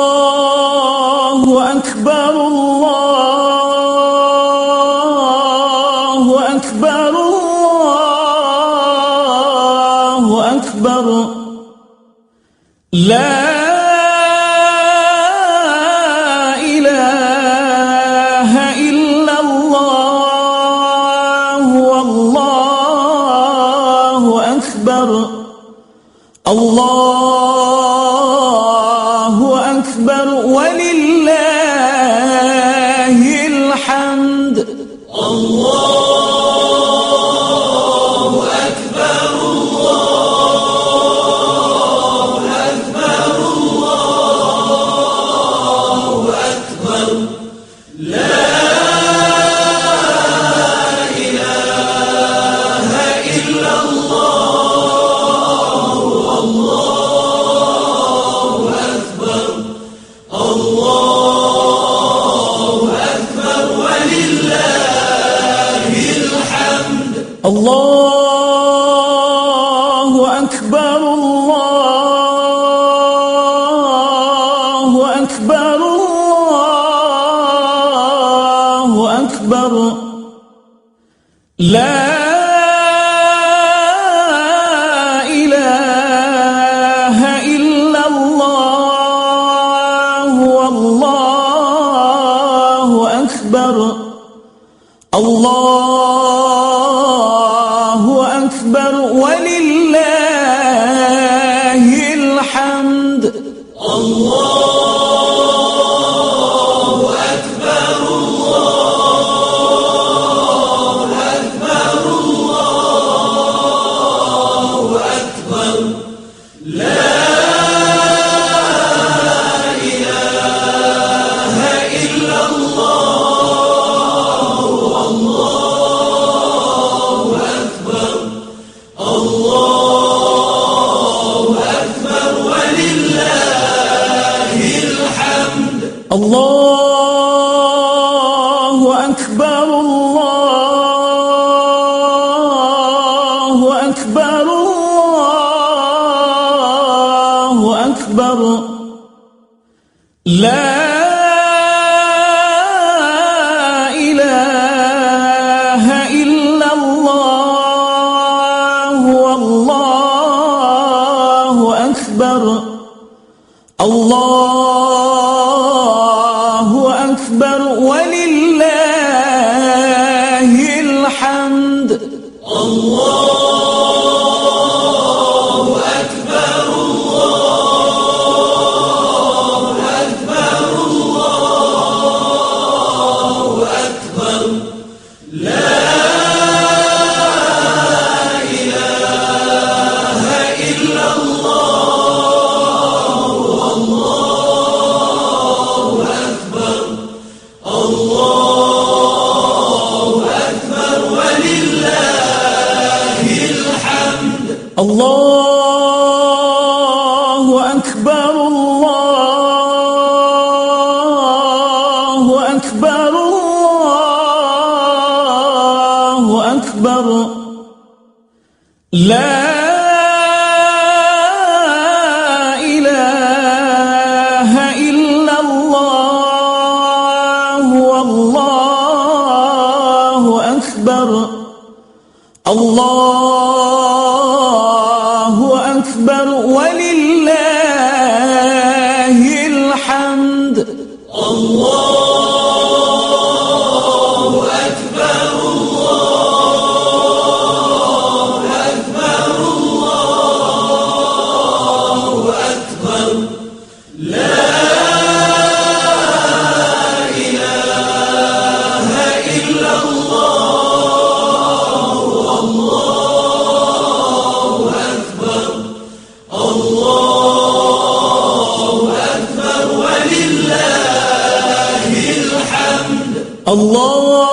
الله أكبر الله أكبر الله أكبر لا إله إلا الله والله أكبر الله أكبر ولله الحمد الله أكبر الله أكبر الله أكبر لا إله إلا الله والله أكبر الله أكبر ولله الحمد الله أكبر الله أكبر الله أكبر لا إله إلا الله والله أكبر الله أكبر ولله الحمد الله أكبر الله أكبر الله أكبر لا إله إلا الله والله أكبر الله أكبر ولله الحمد الله أكبر الله أكبر الله أكبر لا إله إلا الله والله أكبر الله أكبر ولله الحمد الله أكبر الله أكبر الله أكبر لا إله إلا الله والله أكبر الله أكبر ولله الحمد الله أكبر الله أكبر الله أكبر لا إله إلا الله والله أكبر الله أكبر ولله الحمد الله أكبر الله أكبر الله أكبر لا إله إلا الله والله أكبر الله أكبر ولله الحمد الله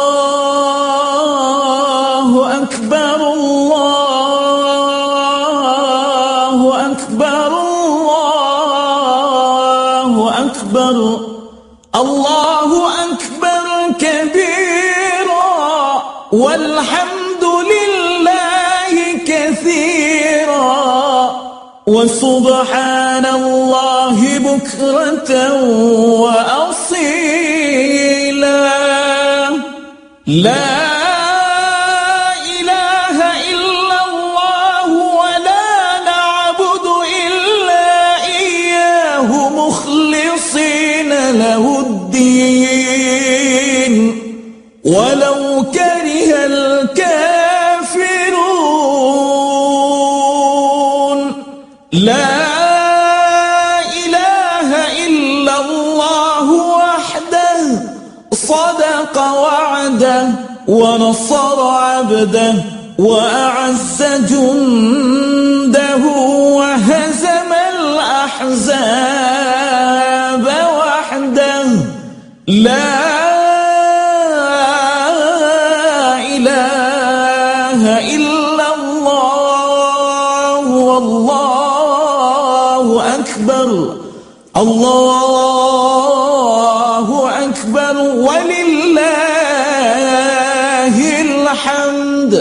أكبر الله أكبر الله أكبر الله أكبر كبيرا والحمد لله كثيرا وسبحان الله بكرة بكرة وأصيلا. لا إله إلا الله ولا نعبد إلا إياه مخلصين له الدين ولو كره الكافرون. لا إله إلا الله وحده صدق وعده ونصر عبده وأعز جنده وهزم الأحزاب وحده. لا إله إلا الله والله أكبر. الله أكبر ولله الحمد.